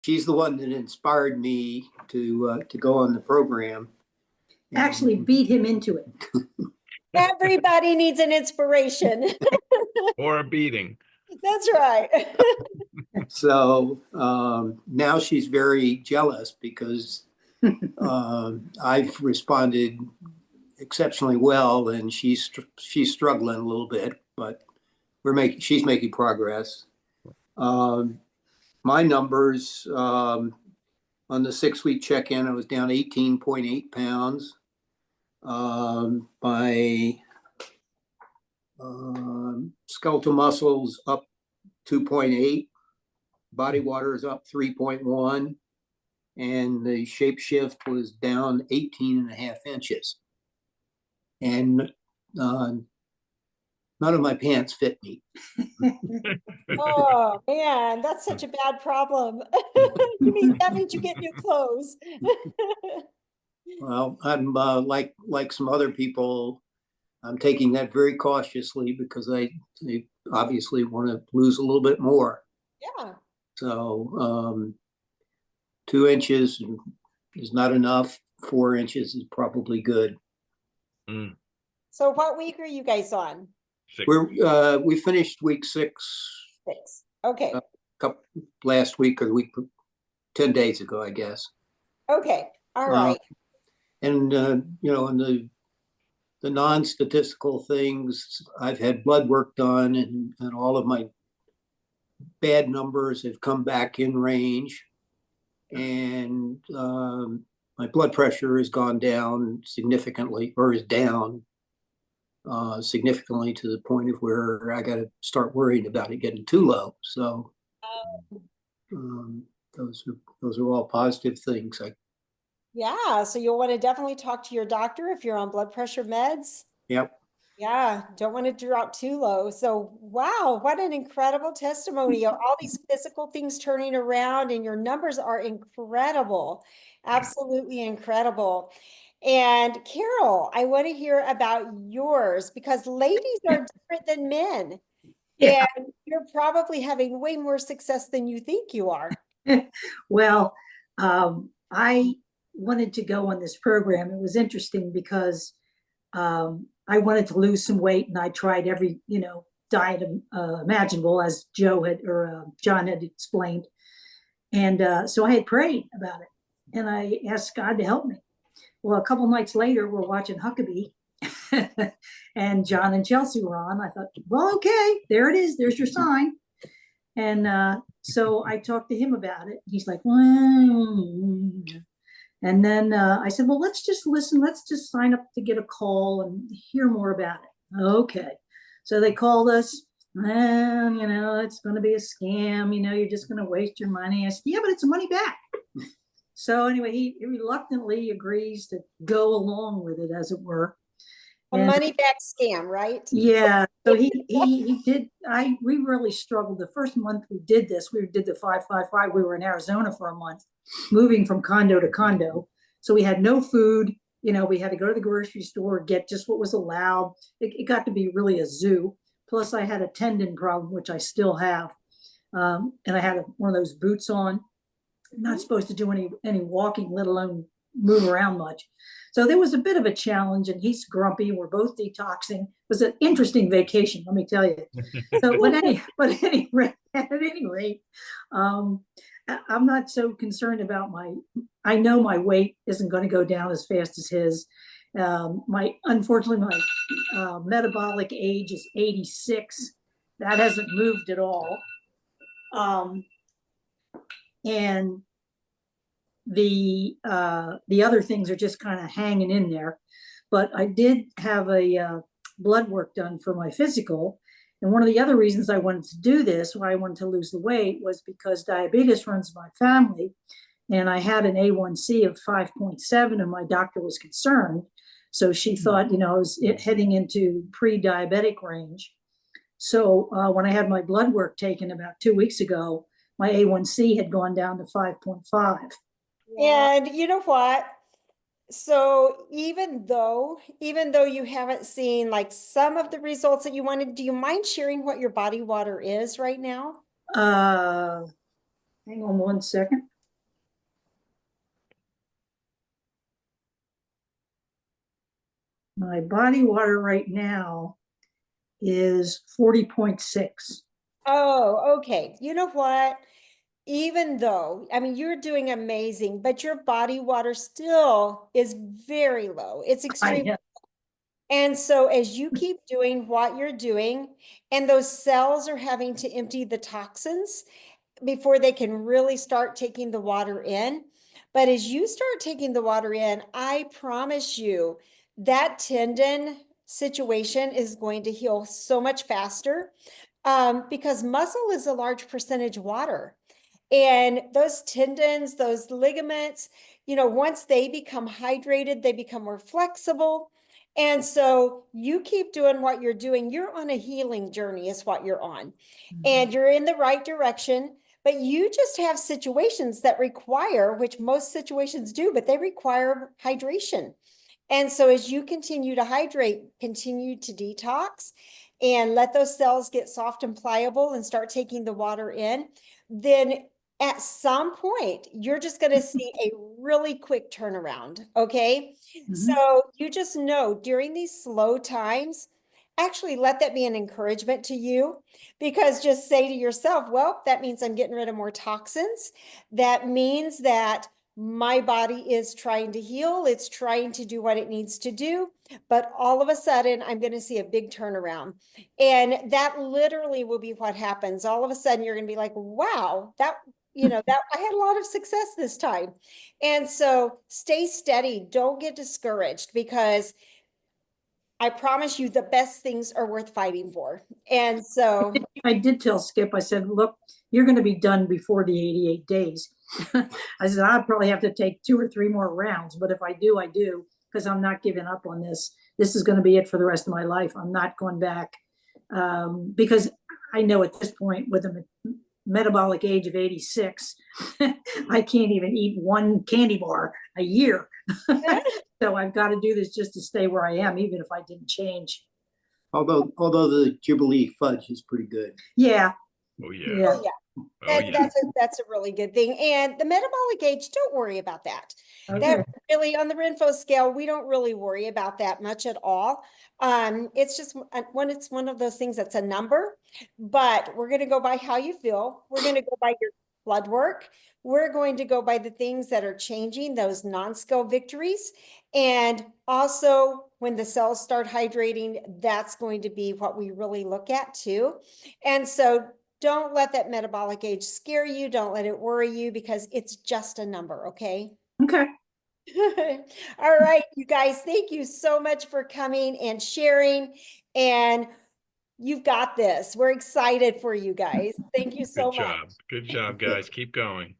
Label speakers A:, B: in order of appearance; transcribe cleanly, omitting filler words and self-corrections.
A: she's the one that inspired me to go on the program.
B: Actually beat him into it.
C: Everybody needs an inspiration.
D: Or a beating.
C: That's right.
A: So now she's very jealous because I've responded exceptionally well, and she's struggling a little bit, but she's making progress. My numbers on the 6-week check-in, I was down 18.8 pounds. My skeletal muscles up 2.8, body water is up 3.1, and the shape shift was down 18.5 inches. And none of my pants fit me.
C: Oh man, that's such a bad problem. That means you get new clothes.
A: Well, I'm like some other people, I'm taking that very cautiously because I obviously want to lose a little bit more.
C: Yeah.
A: So 2 inches is not enough. 4 inches is probably good.
D: Mm.
C: So what week are you guys on?
A: We finished week 6.
C: 6. Okay.
A: Last week or the week 10 days ago, I guess.
C: Okay. All right.
A: And you know, in the non-statistical things, I've had blood work done, and all of my bad numbers have come back in range, and my blood pressure has gone down significantly, or is down significantly, to the point of where I got to start worrying about it getting too low. So those are all positive things.
C: Yeah, so you'll want to definitely talk to your doctor if you're on blood pressure meds.
A: Yep.
C: Yeah, don't want to drop too low. So, wow, what an incredible testimony. All these physical things turning around, and your numbers are incredible. Absolutely incredible. And Carol, I want to hear about yours, because ladies are different than men.
B: Yeah.
C: And you're probably having way more success than you think you are.
B: Well, I wanted to go on this program. It was interesting because I wanted to lose some weight, and I tried every, diet imaginable, as John had explained. And so I had prayed about it, and I asked God to help me. Well, a couple nights later, we're watching Huckabee, and John and Chelsea were on. I thought, well, okay, there it is. There's your sign. And so I talked to him about it. He's like, well, and then I said, well, let's just listen. Let's just sign up to get a call and hear more about it. Okay. So they called us. Well, it's going to be a scam. You're just going to waste your money. I said, yeah, but it's money back. So anyway, he reluctantly agrees to go along with it, as it were.
C: A money back scam, right?
B: Yeah. So he did. We really struggled the first month we did this. We did the 5-5-5. We were in Arizona for a month, moving from condo to condo. So we had no food. We had to go to the grocery store, get just what was allowed. It got to be really a zoo. Plus, I had a tendon problem, which I still have, and I had one of those boots on. I'm not supposed to do any walking, let alone move around much. So there was a bit of a challenge, and he's grumpy. We're both detoxing. It was an interesting vacation, let me tell you. So, at any rate, I'm not so concerned about I know my weight isn't going to go down as fast as his. Unfortunately, my metabolic age is 86. That hasn't moved at all. And the other things are just kind of hanging in there. But I did have a blood work done for my physical. And one of the other reasons I wanted to do this, why I wanted to lose the weight, was because diabetes runs my family. And I had an A1C of 5.7, and my doctor was concerned. So she thought, I was heading into pre-diabetic range. So when I had my blood work taken about 2 weeks ago, my A1C had gone down to 5.5.
C: And you know what? So even though you haven't seen like some of the results that you wanted, do you mind sharing what your body water is right now?
B: Hang on one second. My body water right now is 40.6.
C: Oh, okay. You know what? Even though, I mean, you're doing amazing, but your body water still is very low. It's
B: I
C: extreme.
B: know.
C: And so as you keep doing what you're doing, and those cells are having to empty the toxins before they can really start taking the water in. But as you start taking the water in, I promise you that tendon situation is going to heal so much faster, because muscle is a large percentage water. And those tendons, those ligaments, once they become hydrated, they become more flexible. And so you keep doing what you're doing. You're on a healing journey, is what you're on. And you're in the right direction. But you just have situations that require, which most situations do, but they require hydration. And so as you continue to hydrate, continue to detox, and let those cells get soft and pliable and start taking the water in, then at some point, you're just going to see a really quick turnaround. Okay.
B: Mhm.
C: So you just know during these slow times, actually let that be an encouragement to you, because just say to yourself, well, that means I'm getting rid of more toxins. That means that my body is trying to heal. It's trying to do what it needs to do. But all of a sudden, I'm going to see a big turnaround. And that literally will be what happens. All of a sudden, you're going to be like, wow, that I had a lot of success this time. And so stay steady. Don't get discouraged, because I promise you the best things are worth fighting for. And so
B: I did tell Skip, I said, look, you're going to be done before the 88 days. I said, I'll probably have to take 2 or 3 more rounds, but if I do, I do, because I'm not giving up on this. This is going to be it for the rest of my life. I'm not going back, because I know at this point, with a metabolic age of 86, I can't even eat 1 candy bar a year. So I've got to do this just to stay where I am, even if I didn't change.
A: Although the Jubilee fudge is pretty good.
B: Yeah,
D: Oh, yeah.
B: yeah.
C: oh, yeah.
D: Oh, yeah.
C: That's a really good thing. And the metabolic age, don't worry about that.
B: Okay.
C: That really, on the Renfo scale, we don't really worry about that much at all. It's just it's one of those things that's a number, but we're going to go by how you feel. We're going to go by your blood work. We're going to go by the things that are changing, those non-scale victories. And also, when the cells start hydrating, that's going to be what we really look at too. And so don't let that metabolic age scare you. Don't let it worry you, because it's just a number, okay?
B: Okay.
C: All right, you guys, thank you so much for coming and sharing. And you've got this. We're excited for you guys. Thank you so
D: Good
C: much.
D: job. Good job, guys. Keep going.